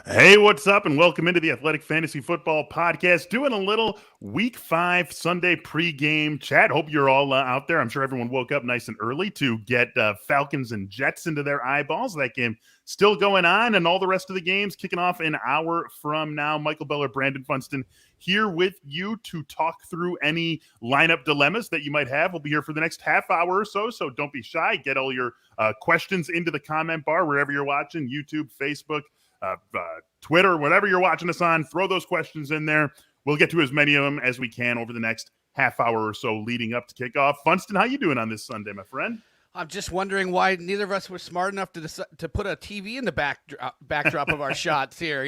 Hey, what's up? And welcome into the Athletic Fantasy Football Podcast. Doing a little Week 5 Sunday pregame chat. Hope you're all out there. I'm sure everyone woke up nice and early to get Falcons and Jets into their eyeballs. That game still going on, and all the rest of the games kicking off an hour from now. Michael Beller, Brandon Funston here with you to talk through any lineup dilemmas that you might have. We'll be here for the next half hour or so don't be shy. Get all your questions into the comment bar wherever you're watching, YouTube, Facebook, Twitter, whatever you're watching us on. Throw those questions in there. We'll get to as many of them as we can over the next half hour or so leading up to kickoff. Funston, how you doing on this Sunday, my friend? I'm just wondering why neither of us were smart enough to put a TV in the backdrop of our shots here.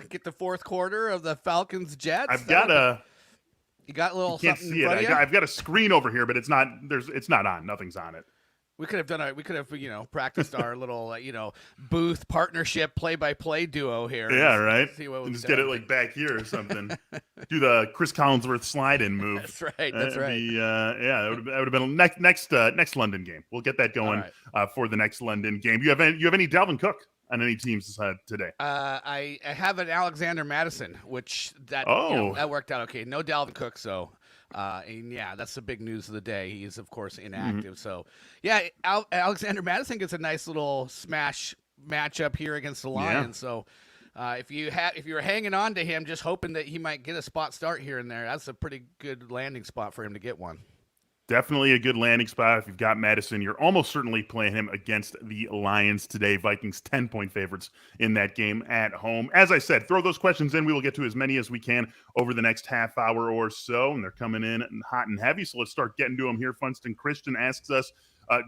Get the fourth quarter of the Falcons Jets. I've got a. You got a little. You can't something see in front it. of you? I've got a screen over here, but it's not. It's not on. Nothing's on it. We could have practiced our little booth partnership play-by-play duo here. Yeah, right. See what and just get it like back here or something. Do the Chris Collinsworth slide-in move. That's right. That's right. That would have been next London game. We'll get that going for the next London game. You have any Dalvin Cook on any teams today? I have an Alexander Madison, which that worked out okay. No Dalvin Cook, so. And that's the big news of the day. He is, of course, inactive. Mm-hmm. So, Alexander Madison gets a nice little smash matchup here against the Lions. So, if you were hanging on to him, just hoping that he might get a spot start here and there, that's a pretty good landing spot for him to get one. Definitely a good landing spot. If you've got Madison, you're almost certainly playing him against the Lions today. Vikings 10-point favorites in that game at home. As I said, throw those questions in. We will get to as many as we can over the next half hour or so, and they're coming in hot and heavy. So let's start getting to them here. Funston Christian asks us,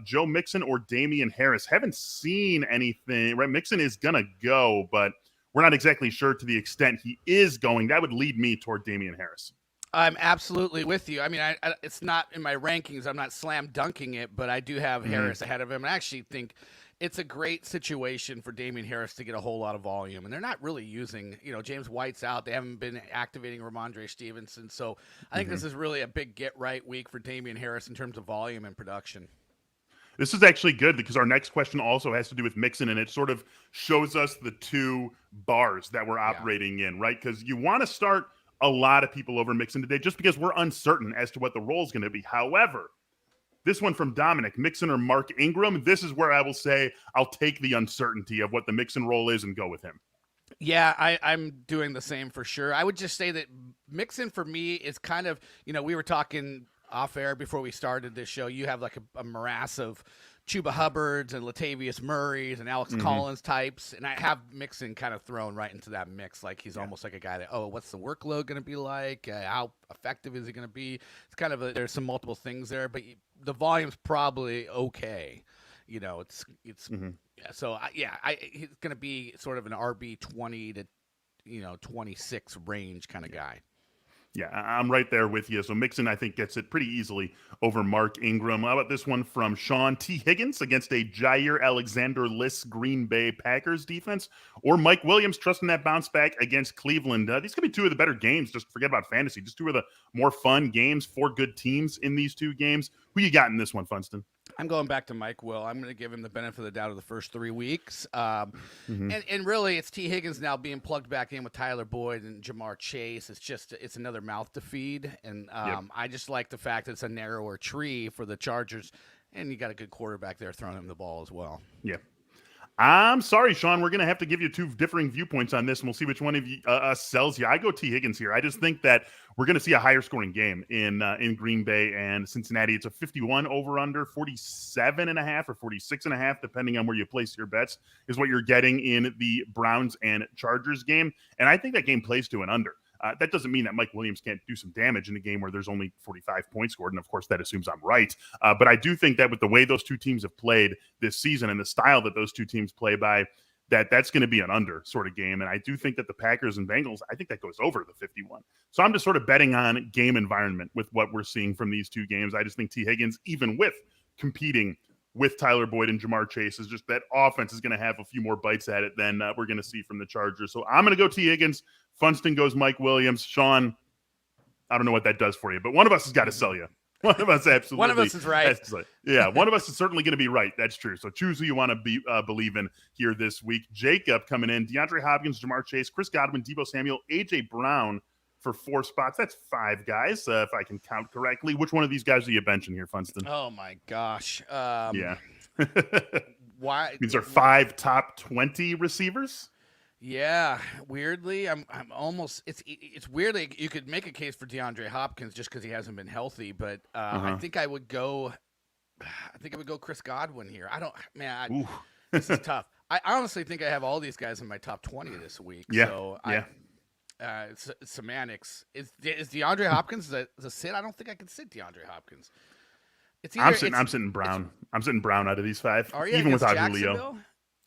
Joe Mixon or Damien Harris? Haven't seen anything. Right, Mixon is going to go, but we're not exactly sure to the extent he is going. That would lead me toward Damien Harris. I'm absolutely with you. I mean, it's not in my rankings. I'm not slam dunking it, but I do have Harris ahead of him. I actually think it's a great situation for Damien Harris to get a whole lot of volume. And they're not really using, James White's out. They haven't been activating Ramondre Stevenson. So I think this is really a big get-right week for Damien Harris in terms of volume and production. This is actually good because our next question also has to do with Mixon, and it sort of shows us the two bars that we're operating in, right? Because you want to start a lot of people over Mixon today just because we're uncertain as to what the role is going to be. However, this one from Dominic, Mixon or Mark Ingram, this is where I will say I'll take the uncertainty of what the Mixon role is and go with him. Yeah, I'm doing the same for sure. I would just say that Mixon for me is kind of, we were talking off air before we started this show. You have like a morass of Chuba Hubbards and Latavius Murrays and Alex Collins types, and I have Mixon kind of thrown right into that mix. Like he's almost like a guy that, what's the workload going to be like? How effective is he going to be? It's kind of there's some multiple things there, but the volume's probably okay. So he's going to be sort of an RB 20 to 26 range kind of guy. Yeah, I'm right there with you. So Mixon, I think, gets it pretty easily over Mark Ingram. How about this one from Sean? T. Higgins against a Jair Alexander-less Green Bay Packers defense, or Mike Williams trusting that bounce back against Cleveland? These could be two of the better games. Just forget about fantasy. Just two of the more fun games. 4 good teams in these two games. Who you got in this one, Funston? I'm going back to Mike Will. I'm going to give him the benefit of the doubt of the first 3 weeks. And really, it's T. Higgins now being plugged back in with Tyler Boyd and Jamar Chase. It's another mouth to feed. And I just like the fact that it's a narrower tree for the Chargers. And you got a good quarterback there throwing him the ball as well. Yeah. I'm sorry, Sean. We're going to have to give you 2 differing viewpoints on this, and we'll see which one of you sells you. I go T. Higgins here. I just think that we're going to see a higher scoring game in Green Bay and Cincinnati. It's a 51 over-under, 47.5 or 46.5, depending on where you place your bets, is what you're getting in the Browns and Chargers game. And I think that game plays to an under. That doesn't mean that Mike Williams can't do some damage in a game where there's only 45 points scored. And of course, that assumes I'm right. But I do think that with the way those two teams have played this season and the style that those two teams play by, that's going to be an under sort of game. And I do think that the Packers and Bengals, I think that goes over the 51. So I'm just sort of betting on game environment with what we're seeing from these two games. I just think T. Higgins, even with competing with Tyler Boyd and Jamar Chase, is just that offense is going to have a few more bites at it than we're going to see from the Chargers. So I'm going to go T. Higgins. Funston goes Mike Williams. Sean, I don't know what that does for you, but one of us has got to sell you. One of us absolutely. One of us is right. Yeah, one of us is certainly going to be right. That's true. So choose who you want to believe in here this week. Jacob coming in. DeAndre Hopkins, Jamar Chase, Chris Godwin, Deebo Samuel, A.J. Brown for 4 spots. That's 5 guys, if I can count correctly. Which one of these guys are you benching here, Funston? Oh, my gosh. Yeah. Why? These are 5 top 20 receivers? Yeah, weirdly, I'm almost. It's weirdly you could make a case for DeAndre Hopkins just because he hasn't been healthy, but I think I would go. I think I would go Chris Godwin here. This is tough. I honestly think I have all these guys in my top 20 this week. Yeah, so it's semantics. Is DeAndre Hopkins the sit? I don't think I can sit DeAndre Hopkins. I'm sitting Brown. I'm sitting Brown out of these 5, even without Julio.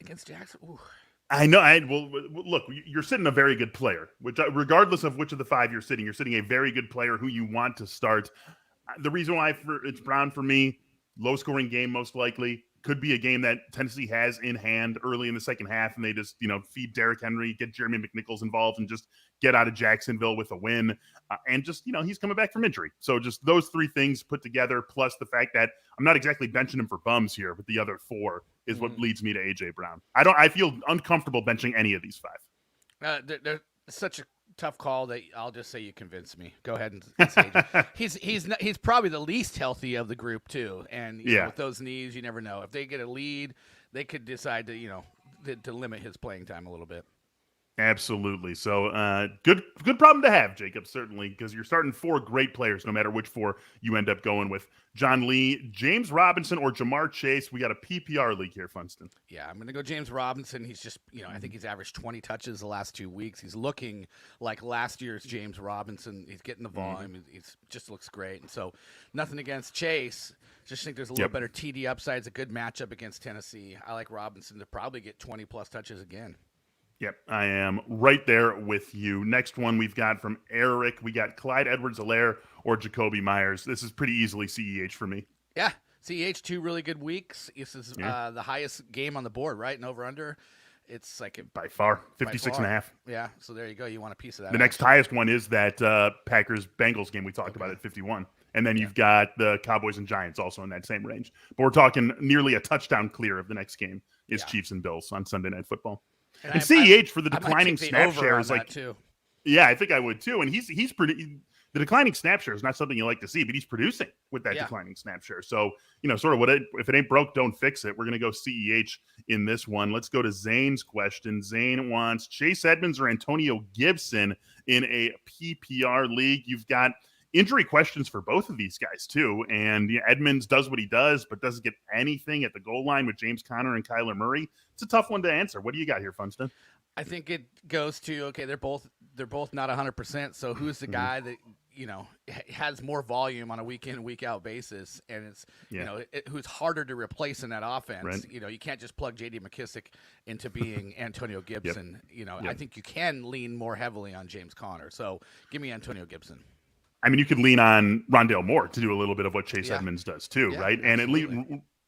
Against Jackson. Ooh. I know. Well, look, you're sitting a very good player, which regardless of which of the 5 you're sitting a very good player who you want to start. The reason why it's Brown for me, low scoring game, most likely could be a game that Tennessee has in hand early in the second half. And they just, feed Derrick Henry, get Jeremy McNichols involved and just get out of Jacksonville with a win. And just, he's coming back from injury. So just those 3 things put together, plus the fact that I'm not exactly benching him for bums here, but the other 4 is what leads me to A.J. Brown. I feel uncomfortable benching any of these 5. They're such a tough call that I'll just say you convinced me. Go ahead and say he's probably the least healthy of the group too. And with those knees, you never know. If they get a lead, they could decide to limit his playing time a little bit. Absolutely. So good problem to have, Jacob, certainly, because you're starting 4 great players, no matter which 4 you end up going with. John Lee, James Robinson, or Jamar Chase. We got a PPR league here, Funston. Yeah, I'm going to go James Robinson. He's just, I think he's averaged 20 touches the last 2 weeks. He's looking like last year's James Robinson. He's getting the volume. He just looks great. And so nothing against Chase. Just think there's a little better TD upside. It's a good matchup against Tennessee. I like Robinson to probably get 20-plus touches again. Yep, I am right there with you. Next one we've got from Eric. We got Clyde Edwards-Helaire or Jacobi Meyers. This is pretty easily CEH for me. Yeah, CEH, 2 really good weeks. This is the highest game on the board, right? And over-under, it's like by far, 56.5. Yeah, so there you go. You want a piece of that. The next highest one is that Packers-Bengals game we talked about at 51. And then you've got the Cowboys and Giants also in that same range. But we're talking nearly a touchdown clear of the next game is Chiefs and Bills on Sunday Night Football. And CEH for the declining snap share is like, too. Yeah, I think I would too. And he's pretty. The declining snap share is not something you like to see, but he's producing with that declining snap share. So sort of if it ain't broke, don't fix it. We're gonna go CEH in this one. Let's go to Zane's question. Zane wants Chase Edmonds or Antonio Gibson in a PPR league. You've got injury questions for both of these guys too, and Edmonds does what he does, but doesn't get anything at the goal line with James Conner and Kyler Murray. It's a tough one to answer. What do you got here, Funston? I think it goes to they're both not 100%. So who's the guy that has more volume on a week in week out basis, and it's who's harder to replace in that offense? Right. You can't just plug J.D. McKissick into being Antonio Gibson. I think you can lean more heavily on James Conner. So give me Antonio Gibson. I mean, you could lean on Rondale Moore to do a little bit of what Chase Edmonds does too, right? And at least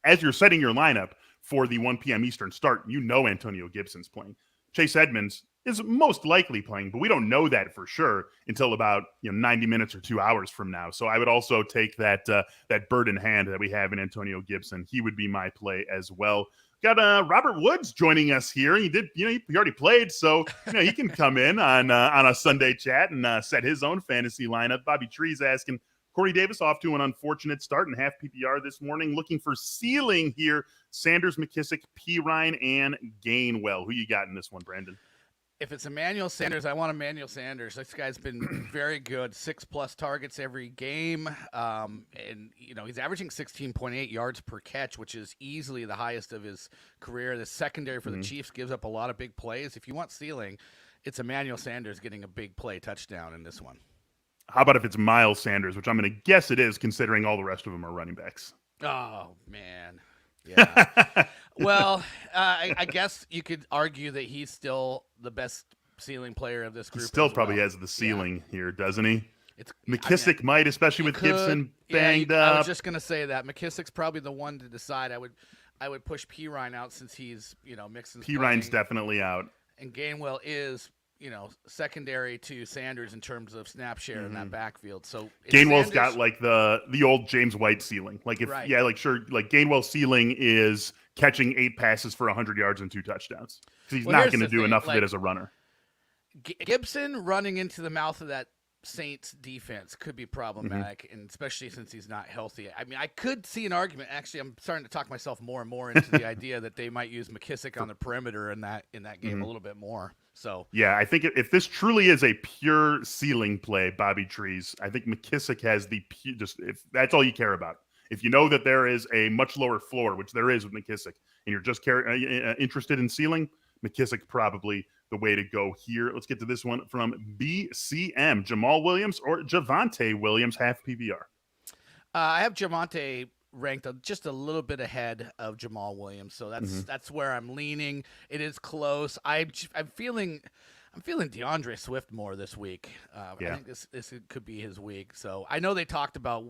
as you're setting your lineup for the 1 p.m. Eastern start, Antonio Gibson's playing. Chase Edmonds is most likely playing, but we don't know that for sure until about 90 minutes or 2 hours from now. So I would also take that bird in hand that we have in Antonio Gibson. He would be my play as well. Got Robert Woods joining us here. He did, he already played, so he can come in on a Sunday chat and set his own fantasy lineup. Bobby Tree's asking Corey Davis off to an unfortunate start in half PPR this morning. Looking for ceiling here. Sanders, McKissick, Pirine, and Gainwell. Who you got in this one, Brandon? If it's Emmanuel Sanders, I want Emmanuel Sanders. This guy's been very good, 6+ targets every game, and he's averaging 16.8 yards per catch, which is easily the highest of his career. The secondary for the Chiefs gives up a lot of big plays. If you want ceiling, it's Emmanuel Sanders getting a big play touchdown in this one. How about if it's Miles Sanders, which I'm going to guess it is, considering all the rest of them are running backs? Oh man. Yeah. Well, I guess you could argue that he's still the best ceiling player of this group. He still probably has the ceiling here, doesn't he? McKissick might, especially with Gibson banged up. I was just gonna say that McKissick's probably the one to decide. I would push Pirine out since he's Mixon's Pirine's definitely out, and Gainwell is secondary to Sanders in terms of snap share in that backfield. So Gainwell's got like the old James White ceiling. Like right. like Gainwell's ceiling is catching 8 passes for 100 yards and 2 touchdowns. Because he's not going to do enough of it as a runner. Gibson running into the mouth of that Saints defense could be problematic, and especially since he's not healthy. I mean, I could see an argument. Actually, I'm starting to talk myself more and more into the idea that they might use McKissick on the perimeter in that game a little bit more. So yeah, I think if this truly is a pure ceiling play, Bobby Trees, I think McKissick has if that's all you care about. If you know that there is a much lower floor, which there is with McKissick, and you're just interested in ceiling, McKissick probably the way to go here. Let's get to this one from BCM. Jamal Williams or Javonte Williams, half PPR? I have Javonte ranked just a little bit ahead of Jamal Williams, so that's where I'm leaning. It is close. I'm feeling DeAndre Swift more this week. I think this could be his week. So I know they talked about,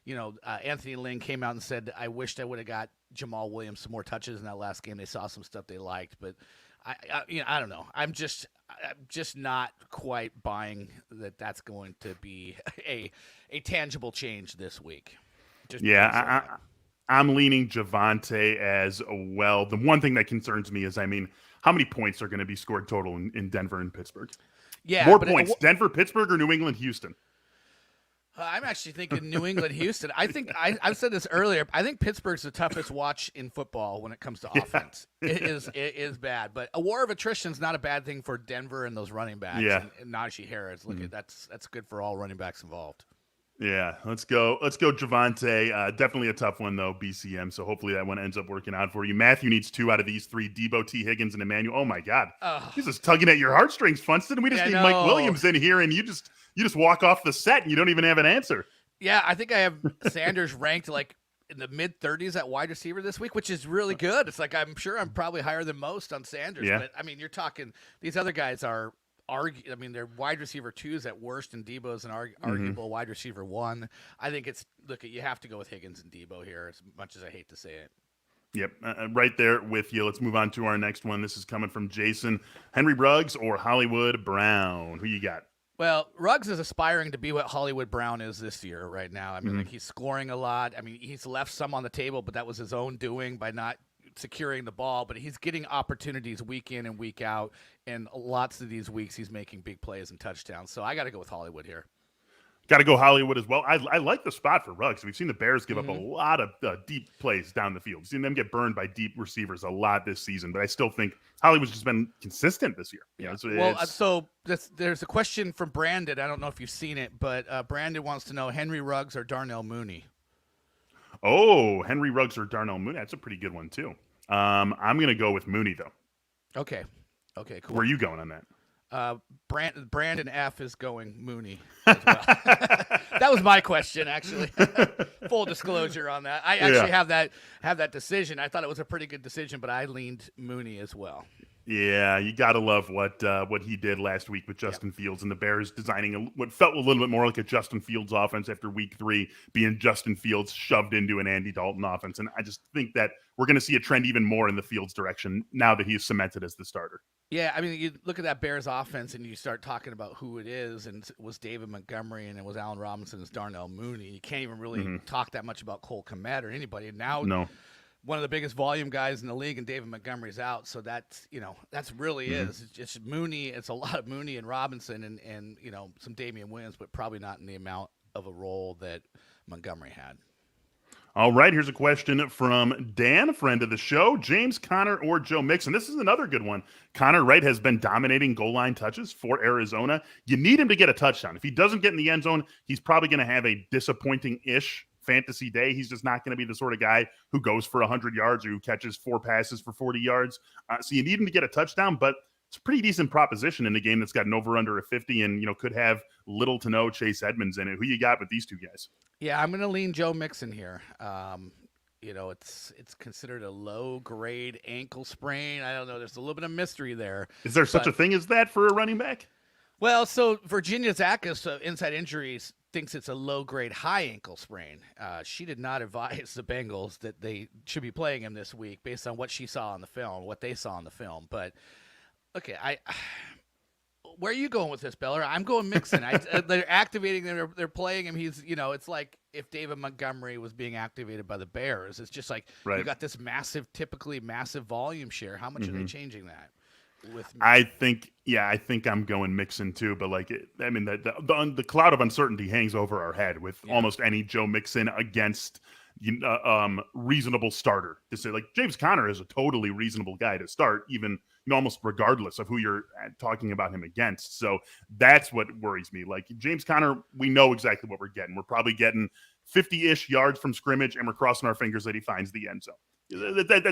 Anthony Lynn came out and said, I wished I would have got Jamal Williams some more touches in that last game. They saw some stuff they liked, but I don't know. I'm just not quite buying that that's going to be a tangible change this week. I'm leaning Javonte as well. The one thing that concerns me is, how many points are going to be scored total in Denver and Pittsburgh? Yeah, more points, Denver, Pittsburgh, or New England, Houston? I'm actually thinking New England, Houston. I think I've said this earlier. I think Pittsburgh's the toughest watch in football when it comes to offense. It is bad, but a war of attrition is not a bad thing for Denver and those running backs. Yeah, and Najee Harris. Look at that's good for all running backs involved. Yeah, let's go Javonte. Definitely a tough one though, BCM. So hopefully that one ends up working out for you. Matthew needs 2 out of these 3: Debo, T. Higgins, and Emmanuel. Oh my God, he's just tugging at your heartstrings, Funston. We just need Mike Williams in here, and you just walk off the set and you don't even have an answer. Yeah, I think I have Sanders ranked like in the mid-30s at wide receiver this week, which is really good. It's like I'm sure I'm probably higher than most on Sanders, but you're talking these other guys are. They're wide receiver 2s at worst, and Debo's an arguable wide receiver 1. I think you have to go with Higgins and Debo here, as much as I hate to say it. Yep, right there with you. Let's move on to our next one. This is coming from Jason. Henry Ruggs or Hollywood Brown? Who you got? Well, Ruggs is aspiring to be what Hollywood Brown is this year right now. He's scoring a lot. He's left some on the table, but that was his own doing by not securing the ball, but he's getting opportunities week in and week out, and lots of these weeks he's making big plays and touchdowns. So I got to go with Hollywood here. Got to go Hollywood as well. I like the spot for Ruggs. We've seen the Bears give up a lot of deep plays down the field. We've seen them get burned by deep receivers a lot this season, but I still think Hollywood's just been consistent this year. So there's a question from Brandon. I don't know if you've seen it, but Brandon wants to know Henry Ruggs or Darnell Mooney. Oh, Henry Ruggs or Darnell Mooney. That's a pretty good one, too. I'm going to go with Mooney, though. Okay, cool. Where are you going on that? Brandon F. is going Mooney as well. That was my question, actually. Full disclosure on that. I actually have that decision. I thought it was a pretty good decision, but I leaned Mooney as well. Yeah, you got to love what he did last week with Justin Fields and the Bears designing what felt a little bit more like a Justin Fields offense after week 3 being Justin Fields shoved into an Andy Dalton offense. And I just think that we're going to see a trend even more in the Fields direction now that he's cemented as the starter. Yeah, you look at that Bears offense and you start talking about who it is, and it was David Montgomery and it was Allen Robinson, it's Darnell Mooney. You can't even really talk that much about Cole Kmet or anybody. And now one of the biggest volume guys in the league, and David Montgomery's out. So that's really is. It's just Mooney. It's a lot of Mooney and Robinson and some Damien Williams, but probably not in the amount of a role that Montgomery had. All right, here's a question from Dan, friend of the show. James Conner or Joe Mixon? This is another good one. Conner, right, has been dominating goal line touches for Arizona. You need him to get a touchdown. If he doesn't get in the end zone, he's probably going to have a disappointing-ish fantasy day. He's just not going to be the sort of guy who goes for 100 yards or who catches 4 passes for 40 yards. So you need him to get a touchdown, but it's a pretty decent proposition in a game that's got an over-under of 50 and, could have little to no Chase Edmonds in it. Who you got with these two guys? Yeah, I'm going to lean Joe Mixon here. It's considered a low-grade ankle sprain. I don't know. There's a little bit of mystery there. Is there such a thing as that for a running back? Well, so Virginia Zakas, Inside Injuries, thinks it's a low-grade high ankle sprain. She did not advise the Bengals that they should be playing him this week based on what she saw on the film, what they saw on the film. But, okay, where are you going with this, Beller? I'm going Mixon. They're activating him. They're playing him. He's, it's like if David Montgomery was being activated by the Bears. It's just like you got this typically massive volume share. How much are they changing that? I think I'm going Mixon too, but the cloud of uncertainty hangs over our head with almost any Joe Mixon against reasonable starter. To say like James Conner is a totally reasonable guy to start, even almost regardless of who you're talking about him against. So that's what worries me. Like James Conner, we know exactly what we're getting. We're probably getting 50-ish yards from scrimmage, and we're crossing our fingers that he finds the end zone.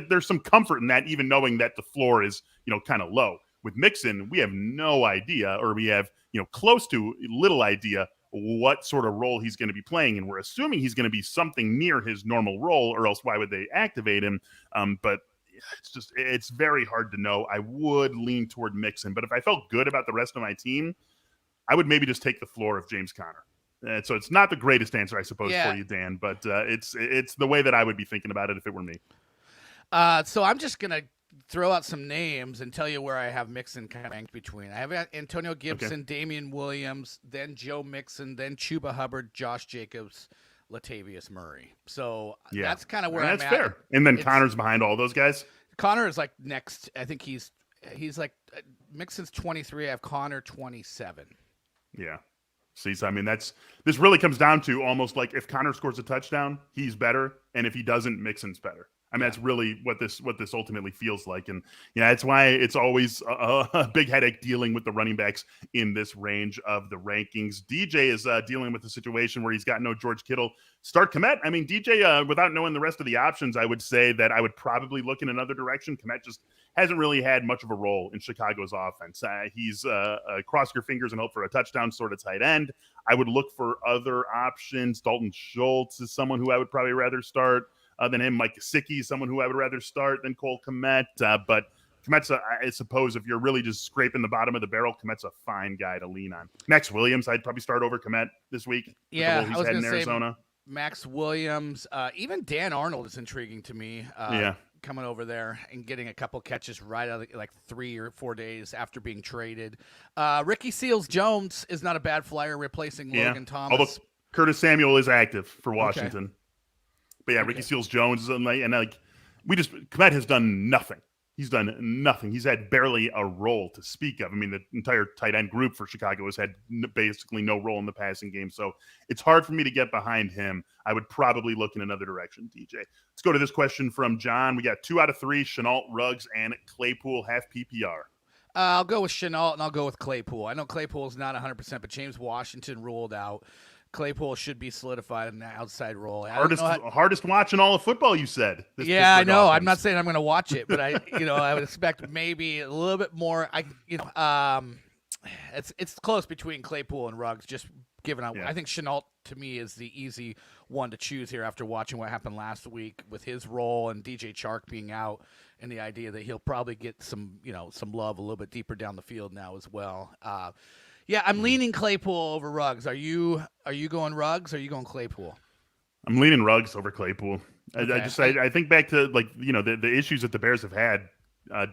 There's some comfort in that, even knowing that the floor is, kind of low. With Mixon, we have no idea, or we have, close to little idea what sort of role he's going to be playing. And we're assuming he's going to be something near his normal role, or else why would they activate him? But it's very hard to know. I would lean toward Mixon, but if I felt good about the rest of my team, I would maybe just take the floor of James Conner. So it's not the greatest answer, I suppose, for you, Dan, but it's the way that I would be thinking about it if it were me. So I'm just going to throw out some names and tell you where I have Mixon kind of ranked between. I have Antonio Gibson, Damien Williams, then Joe Mixon, then Chuba Hubbard, Josh Jacobs, Latavius Murray. So that's kind of where I'm at. That's fair. And then Connor's behind all those guys? Connor is like next. I think he's Mixon's 23. I have Connor 27. Yeah. See, so this really comes down to almost like if Connor scores a touchdown, he's better, and if he doesn't, Mixon's better. That's really what this ultimately feels like, and it's why it's always a big headache dealing with the running backs in this range of the rankings. DJ is dealing with a situation where he's got no George Kittle. Start Kmet. DJ, without knowing the rest of the options, I would say that I would probably look in another direction. Kmet just hasn't really had much of a role in Chicago's offense. He's cross your fingers and hope for a touchdown sort of tight end. I would look for other options. Dalton Schultz is someone who I would probably rather start than him. Mike Gesicki is someone who I would rather start than Cole Kmet. But Kmet's, I suppose, if you're really just scraping the bottom of the barrel, Kmet's a fine guy to lean on. Max Williams, I'd probably start over Kmet this week. Yeah, he's had in Arizona. Max Williams, even Dan Arnold is intriguing to me. Coming over there and getting a couple catches right out of like 3 or 4 days after being traded. Ricky Seals-Jones is not a bad flyer replacing Logan Thomas. Although Curtis Samuel is active for Washington. Okay. But Ricky Seals-Jones Kmet has done nothing. He's done nothing. He's had barely a role to speak of. The entire tight end group for Chicago has had basically no role in the passing game. So it's hard for me to get behind him. I would probably look in another direction, DJ. Let's go to this question from John. We got 2 out of 3, Shenault, Ruggs, and Claypool, half PPR. I'll go with Shenault, and I'll go with Claypool. I know Claypool is not 100%, but James Washington ruled out. Claypool should be solidified in the outside role. Hardest watch in all of football, you said. I know. I'm not saying I'm going to watch it, but I would expect maybe a little bit more. It's close between Claypool and Ruggs. Just given, I think Shenault to me is the easy one to choose here after watching what happened last week with his role and DJ Chark being out, and the idea that he'll probably get some love a little bit deeper down the field now as well. I'm leaning Claypool over Ruggs. Are you going Ruggs or are you going Claypool? I'm leaning Ruggs over Claypool. Okay. I think back to the issues that the Bears have had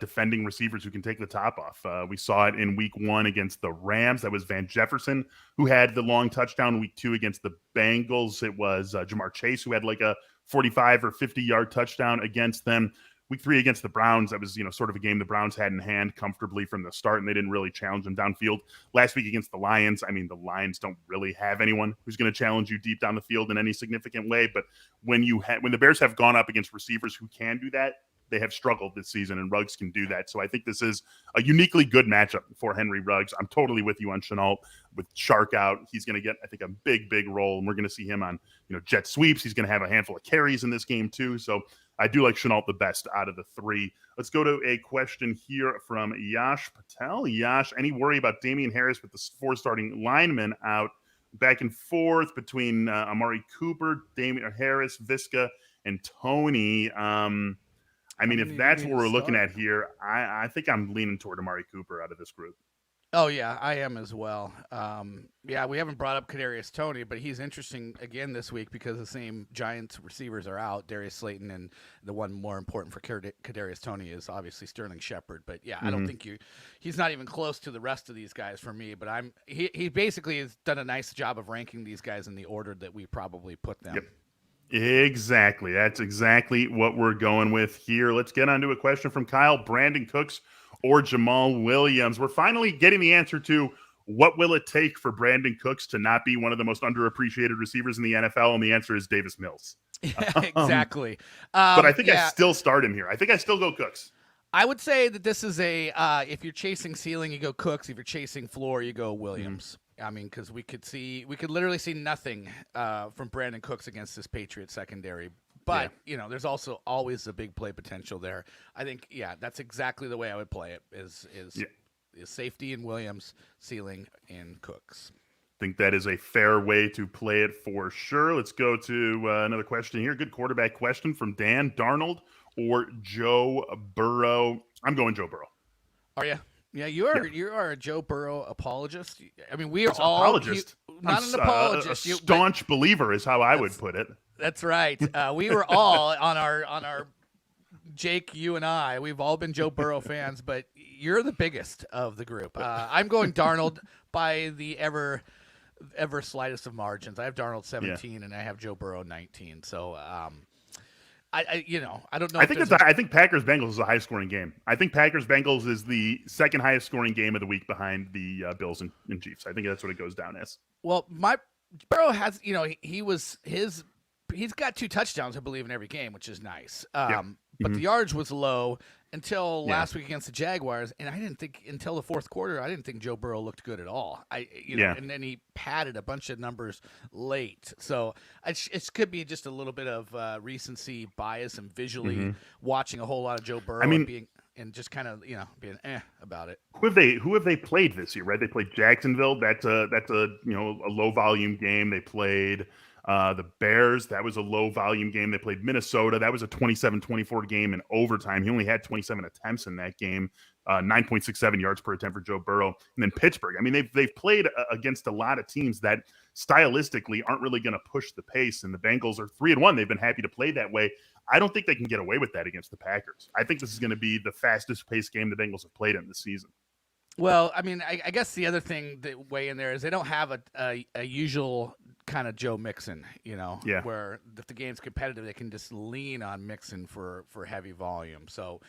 defending receivers who can take the top off. We saw it in week 1 against the Rams. That was Van Jefferson who had the long touchdown. Week 2 against the Bengals, it was Jamar Chase who had like a 45 or 50-yard touchdown against them. Week 3 against the Browns, that was, sort of a game the Browns had in hand comfortably from the start, and they didn't really challenge them downfield. Last week against the Lions, the Lions don't really have anyone who's going to challenge you deep down the field in any significant way. But when the Bears have gone up against receivers who can do that, they have struggled this season, and Ruggs can do that. So I think this is a uniquely good matchup for Henry Ruggs. I'm totally with you on Shenault. With Chark out, he's going to get, I think, a big, big role, and we're going to see him on jet sweeps. He's going to have a handful of carries in this game too. So I do like Shenault the best out of the 3. Let's go to a question here from Yash Patel. Yash, any worry about Damian Harris with the 4 starting linemen out? Back and forth between Amari Cooper, Damian Harris, Visca, and Tony. If that's what we're looking at here, I think I'm leaning toward Amari Cooper out of this group. Oh yeah, I am as well. Yeah, we haven't brought up Kadarius Toney, but he's interesting again this week because the same Giants receivers are out, Darius Slayton, and the one more important for Kadarius Toney is obviously Sterling Shepard. But yeah, I don't think he's not even close to the rest of these guys for me. But he basically has done a nice job of ranking these guys in the order that we probably put them. Yep. Exactly. That's exactly what we're going with here. Let's get on to a question from Kyle. Brandon Cooks or Jamal Williams? We're finally getting the answer to what will it take for Brandon Cooks to not be one of the most underappreciated receivers in the NFL, and the answer is Davis Mills. Exactly. But I think I still start him here. I think I still go Cooks. I would say that this is if you're chasing ceiling, you go Cooks. If you're chasing floor, you go Williams. I mean, because we could literally see nothing from Brandon Cooks against this Patriots secondary. But there's also always a big play potential there. I think, that's exactly the way I would play it. Is safety in Williams, ceiling in Cooks. I think that is a fair way to play it for sure. Let's go to another question here. Good quarterback question from Dan. Darnold or Joe Burrow? I'm going Joe Burrow. Are you? Yeah, you are a Joe Burrow apologist. I mean, we are all apologist. Not an apologist. A staunch believer is how I would put it. That's right. We were all on our Jake, you and I. We've all been Joe Burrow fans, but you're the biggest of the group. I'm going Darnold by the ever slightest of margins. I have Darnold 17 and I have Joe Burrow 19. So I don't know. I think Packers Bengals is a high scoring game. I think Packers Bengals is the second highest scoring game of the week behind the Bills and Chiefs. I think that's what it goes down as. Well, my Burrow has he's got 2 touchdowns, I believe, in every game, which is nice. But the yards was low until last week against the Jaguars, and I didn't think until the fourth quarter, I didn't think Joe Burrow looked good at all. And then he padded a bunch of numbers late, so it could be just a little bit of recency bias and visually watching a whole lot of Joe Burrow and just kind of being about it. Who have they played this year? Right, they played Jacksonville. That's a low volume game. They played the Bears. That was a low volume game. They played Minnesota. That was a 27-24 game in overtime. He only had 27 attempts in that game. 9.67 yards per attempt for Joe Burrow. And then Pittsburgh. I mean, they've played against a lot of teams that stylistically aren't really going to push the pace. And the Bengals are 3-1. They've been happy to play that way. I don't think they can get away with that against the Packers. I think this is going to be the fastest paced game the Bengals have played in this season. Well, I mean, I guess the other thing that weigh in there is they don't have a usual kind of Joe Mixon, where if the game's competitive, they can just lean on Mixon for heavy volume. So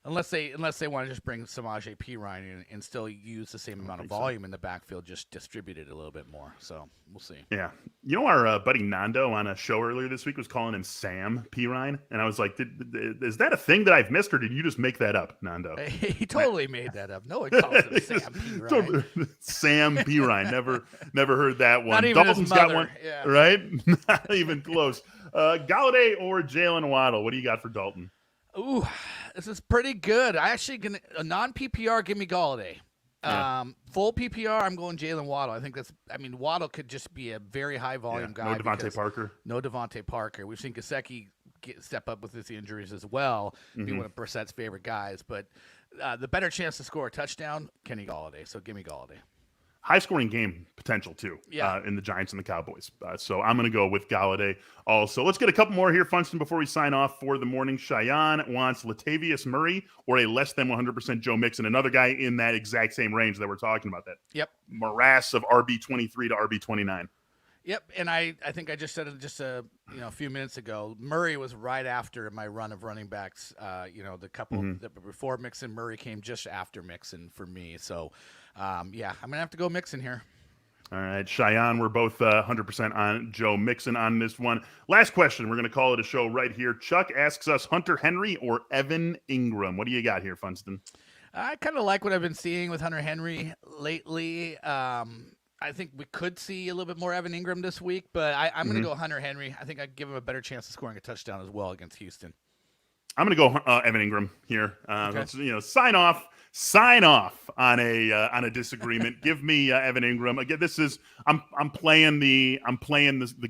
unless they want to just bring Samaje Perine in and still use the same amount of volume in the backfield, just distribute it a little bit more. So we'll see. Yeah. Our buddy Nando on a show earlier this week was calling him Sam Perine. And I was like, is that a thing that I've missed, or did you just make that up, Nando? He totally made that up. No one calls him Sam Perine. Sam Perine. Never heard that one. Not even Dalton's his mother. got one, right? Not even close. Galladay or Jalen Waddle? What do you got for Dalton? Ooh, this is pretty good. I actually going a non-PPR, give me Galladay. Full PPR, I'm going Jalen Waddle. I think Waddle could just be a very high volume guy. No Devontae Parker. No Devontae Parker. We've seen Gesicki step up with his injuries as well. Be one of Brissett's favorite guys, but the better chance to score a touchdown, Kenny Galladay. So give me Galladay. High-scoring game potential, too, in the Giants and the Cowboys. So I'm going to go with Galladay also. Let's get a couple more here, Funston, before we sign off for the morning. Cheyenne wants Latavius Murray or a less than 100% Joe Mixon, another guy in that exact same range that we're talking about, that morass of RB23 to RB29. Yep, and I think I just said it just a few minutes ago. Murray was right after my run of running backs. The couple that before Mixon, Murray came just after Mixon for me. So, I'm gonna have to go Mixon here. All right, Cheyenne, we're both 100% on Joe Mixon on this one. Last question, we're gonna call it a show right here. Chuck asks us Hunter Henry or Evan Ingram. What do you got here, Funston? I kind of like what I've been seeing with Hunter Henry lately. I think we could see a little bit more Evan Ingram this week, but I'm going to go Hunter Henry. I think I'd give him a better chance of scoring a touchdown as well against Houston. I'm going to go Evan Ingram here. Let's, sign off on a disagreement. Give me Evan Ingram. Again, I'm playing the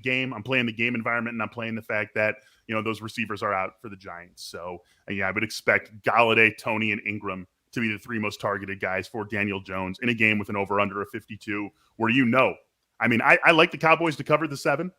game. I'm playing the game environment, and I'm playing the fact that those receivers are out for the Giants. So I would expect Galladay, Toney, and Ingram to be the 3 most targeted guys for Daniel Jones in a game with an over-under of 52, where I like the Cowboys to cover the 7,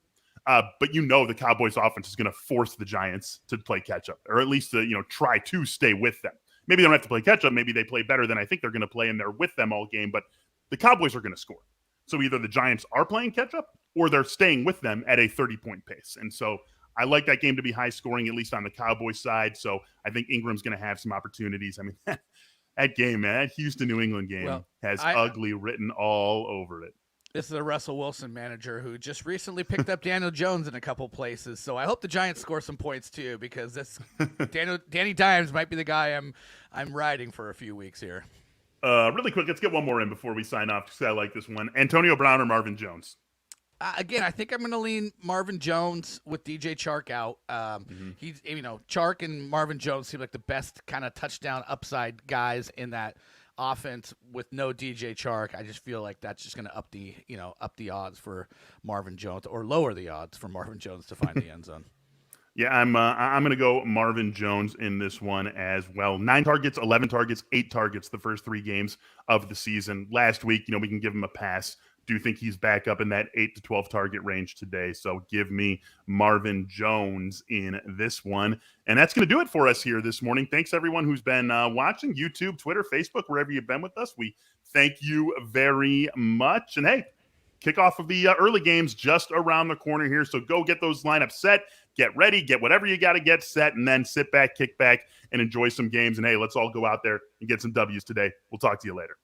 but the Cowboys offense is going to force the Giants to play catch-up, or at least to, try to stay with them. Maybe they don't have to play catch-up. Maybe they play better than I think they're going to play, and they're with them all game, but the Cowboys are going to score. So either the Giants are playing catch-up or they're staying with them at a 30-point pace. And so I like that game to be high scoring, at least on the Cowboys side. So I think Ingram's going to have some opportunities. I mean, that game, man, that Houston-New England game has ugly written all over it. This is a Russell Wilson manager who just recently picked up Daniel Jones in a couple places. So I hope the Giants score some points too, because this Danny Dimes might be the guy I'm riding for a few weeks here. Really quick, let's get one more in before we sign off, because I like this one. Antonio Brown or Marvin Jones? Again, I think I'm going to lean Marvin Jones with DJ Chark out. He's, Chark and Marvin Jones seem like the best kind of touchdown upside guys in that offense with no DJ Chark. I just feel like that's just going to up the odds for Marvin Jones, or lower the odds for Marvin Jones to find the end zone. Yeah, I'm going to go Marvin Jones in this one as well. 9 targets, 11 targets, 8 targets the first 3 games of the season. Last week, we can give him a pass. Do think he's back up in that 8 to 12 target range today. So give me Marvin Jones in this one. And that's going to do it for us here this morning. Thanks, everyone who's been watching YouTube, Twitter, Facebook, wherever you've been with us. We thank you very much. And hey, kickoff of the early games just around the corner here. So go get those lineups set, get ready, get whatever you got to get set, and then sit back, kick back, and enjoy some games. And hey, let's all go out there and get some W's today. We'll talk to you later.